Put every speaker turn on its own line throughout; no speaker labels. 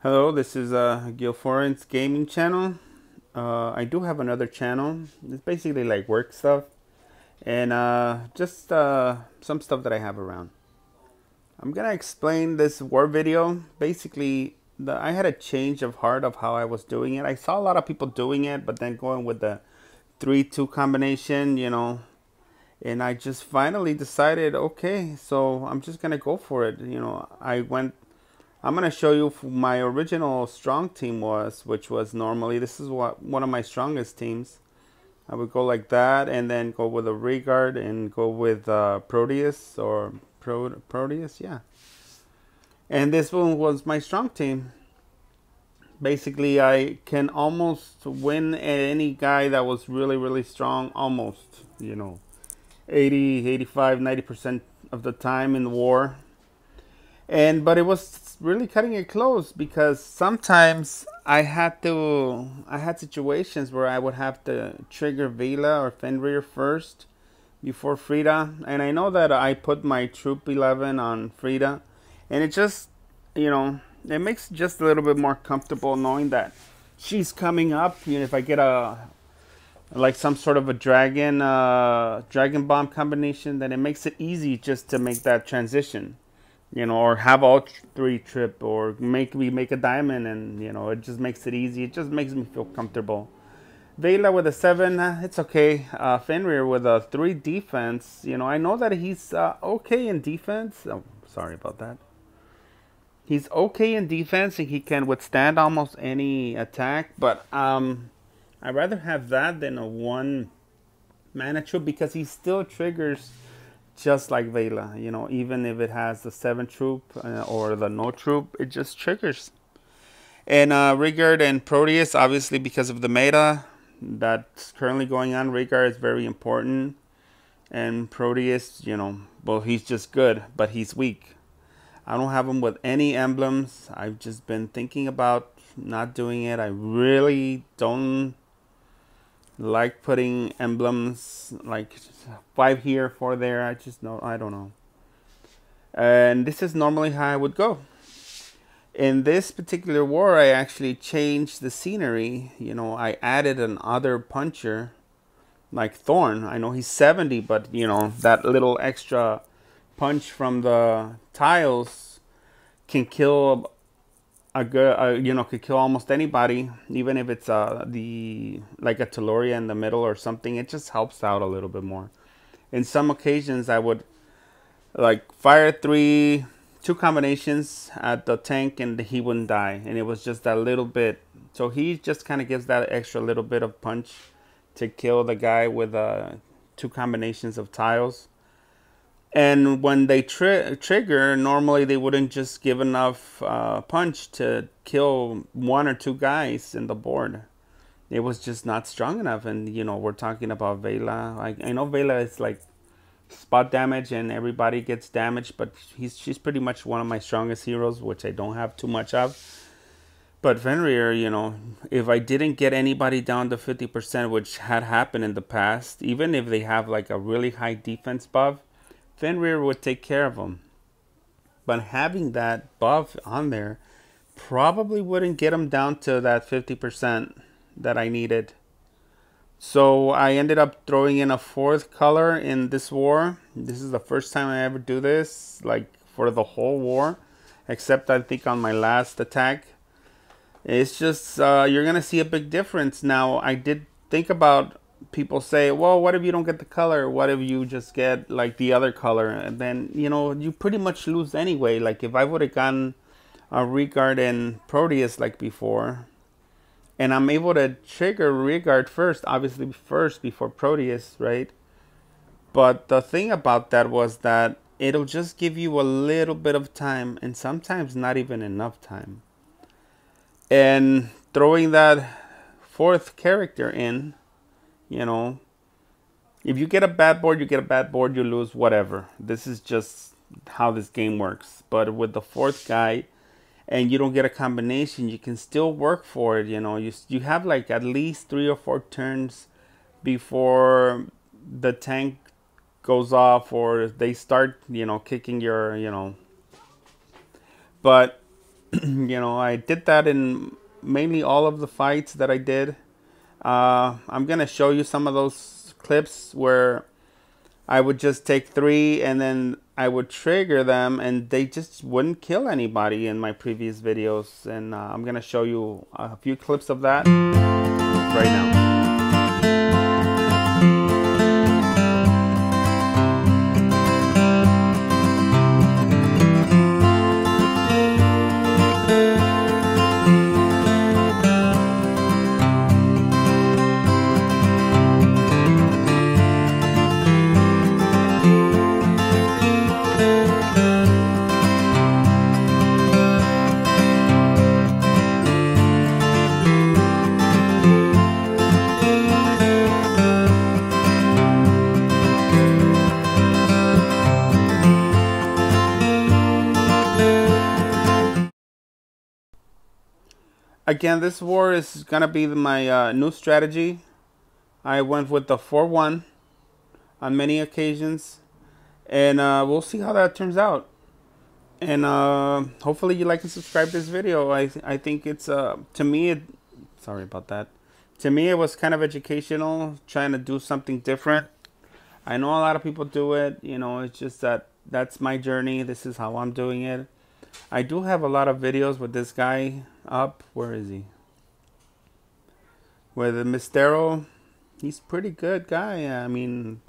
Hello, this is Gil Foren's gaming channel. I do have another channel. It's basically like work stuff and just some stuff that I have around. I'm gonna explain this war video. Basically, I had a change of heart of how I was doing it. I saw a lot of people doing it, but then going with the 3-2 combination, and I just finally decided, okay, so I'm just gonna go for it. I'm gonna show you my original strong team was, which was normally this is what one of my strongest teams. I would go like that, and then go with a Rigard and go with Proteus or Proteus, yeah. And this one was my strong team. Basically, I can almost win any guy that was really, really strong, almost, 80, 85, 90% of the time in the war. But it was really cutting it close because sometimes I had situations where I would have to trigger Vela or Fenrir first before Frida, and I know that I put my troop 11 on Frida, and it just, it makes it just a little bit more comfortable knowing that she's coming up. If I get a like some sort of a dragon bomb combination, then it makes it easy just to make that transition, or have all three trip, or make a diamond, and it just makes it easy. It just makes me feel comfortable. Vela with a 7, it's okay. Fenrir with a 3 defense. I know that he's okay in defense. Oh, sorry about that. He's okay in defense and he can withstand almost any attack, but I'd rather have that than a 1 mana troop because he still triggers just like Vela. Even if it has the 7 troop or the no troop, it just triggers. And Rigard and Proteus, obviously, because of the meta that's currently going on, Rigard is very important. And Proteus, well, he's just good, but he's weak. I don't have him with any emblems. I've just been thinking about not doing it. I really don't like putting emblems like 5 here, 4 there. I don't know. And this is normally how I would go. In this particular war, I actually changed the scenery. I added another puncher like Thorn. I know he's 70, but that little extra punch from the tiles can kill a good, could kill almost anybody, even if it's the like a Taloria in the middle or something. It just helps out a little bit more. In some occasions, I would like fire 2 combinations at the tank and he wouldn't die, and it was just that little bit. So he just kind of gives that extra little bit of punch to kill the guy with 2 combinations of tiles. And when they trigger, normally they wouldn't just give enough punch to kill 1 or 2 guys in the board. It was just not strong enough. And we're talking about Vela. I know Vela is like spot damage and everybody gets damaged, but she's pretty much one of my strongest heroes, which I don't have too much of. But Fenrir, if I didn't get anybody down to 50%, which had happened in the past, even if they have like a really high defense buff, Fenrir would take care of them. But having that buff on there probably wouldn't get them down to that 50% that I needed. So I ended up throwing in a 4th color in this war. This is the first time I ever do this, like for the whole war, except I think on my last attack. It's just, you're going to see a big difference. Now, I did think about people say, well, what if you don't get the color? What if you just get like the other color? And then, you pretty much lose anyway. Like if I would have gotten a Rigard and Proteus like before, and I'm able to trigger Rigard first, obviously first before Proteus, right? But the thing about that was that it'll just give you a little bit of time, and sometimes not even enough time. And throwing that 4th character in, if you get a bad board, you get a bad board, you lose, whatever. This is just how this game works. But with the 4th guy, and you don't get a combination, you can still work for it. You have like at least 3 or 4 turns before the tank goes off or they start, kicking your, But You know, I did that in mainly all of the fights that I did. I'm gonna show you some of those clips where I would just take 3 and then I would trigger them and they just wouldn't kill anybody in my previous videos. And I'm gonna show you a few clips of that right now. Again, this war is gonna be my new strategy. I went with the 4-1 on many occasions, and we'll see how that turns out. And hopefully you like and subscribe to this video. I think it's to me sorry about that. To me it was kind of educational, trying to do something different. I know a lot of people do it, you know, it's just that that's my journey. This is how I'm doing it. I do have a lot of videos with this guy up. Where is he? With Mistero. He's pretty good guy. I mean,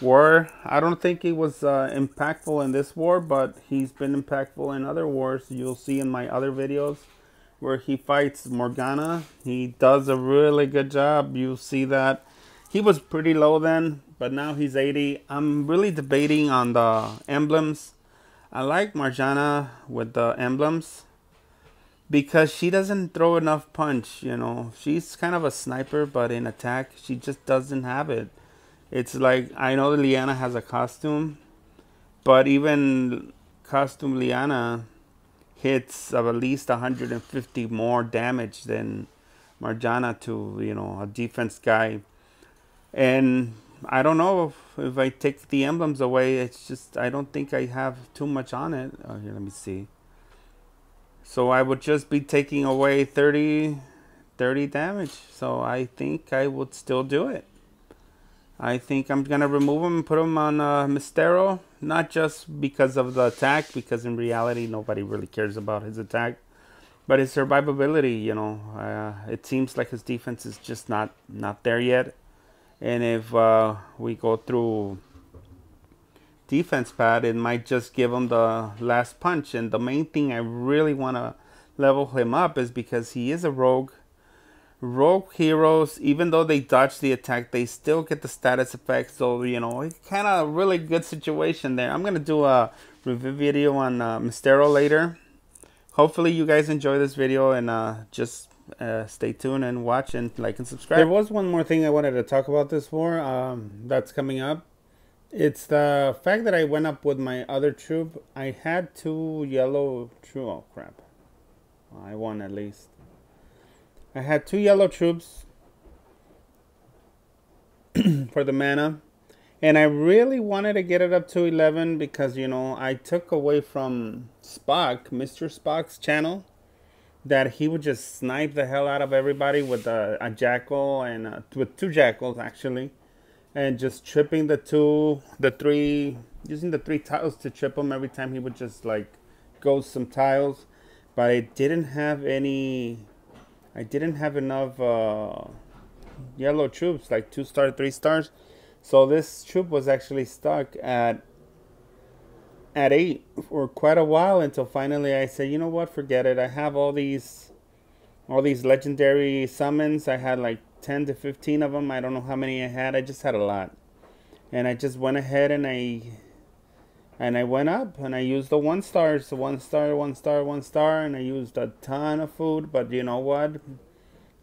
war, I don't think he was impactful in this war, but he's been impactful in other wars. You'll see in my other videos where he fights Morgana. He does a really good job. You'll see that. He was pretty low then, but now he's 80. I'm really debating on the emblems. I like Morgana with the emblems because she doesn't throw enough punch, you know. She's kind of a sniper, but in attack, she just doesn't have it. It's like, I know Liana has a costume, but even costume Liana hits of at least 150 more damage than Morgana to, you know, a defense guy. And I don't know if I take the emblems away, it's just, I don't think I have too much on it. Oh, here, let me see. So I would just be taking away 30 damage. So I think I would still do it. I think I'm going to remove him and put him on Mistero. Not just because of the attack, because in reality nobody really cares about his attack. But his survivability, you know, it seems like his defense is just not there yet. And if we go through defense pad, it might just give him the last punch. And the main thing I really want to level him up is because he is a rogue. Rogue heroes, even though they dodge the attack, they still get the status effect. So, you know, it's kind of a really good situation there. I'm going to do a review video on Mistero later. Hopefully you guys enjoy this video, and just stay tuned and watch and like and subscribe. There was one more thing I wanted to talk about this war that's coming up. It's the fact that I went up with my other troop. I had 2 yellow troops. Oh crap. I won at least. I had 2 yellow troops for the mana. And I really wanted to get it up to 11 because, you know, I took away from Spock, Mr. Spock's channel, that he would just snipe the hell out of everybody with a jackal and with 2 jackals actually, and just tripping using the 3 tiles to trip him every time he would just like ghost some tiles. But I didn't have enough yellow troops, like 2-star, 3 stars. So this troop was actually stuck at 8 for quite a while, until finally I said, you know what, forget it. I have all these legendary summons. I had like 10 to 15 of them. I don't know how many I had. I just had a lot. And I just went ahead and I went up and I used the 1-stars, 1-star, 1-star, 1-star, and I used a ton of food. But you know what?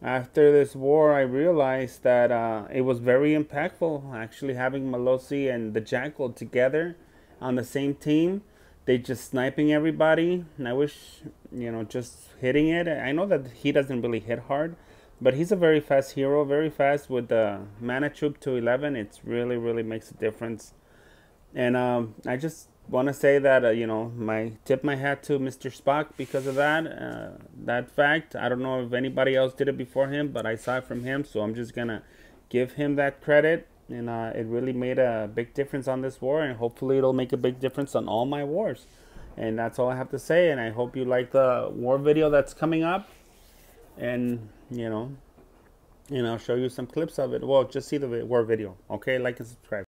After this war, I realized that it was very impactful actually having Melosi and the Jackal together on the same team. They just sniping everybody, and I wish, you know, just hitting it. I know that he doesn't really hit hard, but he's a very fast hero, very fast with the mana troop to 11. It's really makes a difference. And I just want to say that you know, my tip my hat to Mr. Spock because of that fact. I don't know if anybody else did it before him, but I saw it from him, so I'm just gonna give him that credit. And it really made a big difference on this war, and hopefully it'll make a big difference on all my wars. And that's all I have to say. And I hope you like the war video that's coming up. And you know, and I'll show you some clips of it. Well, just see the war video. Okay, like and subscribe.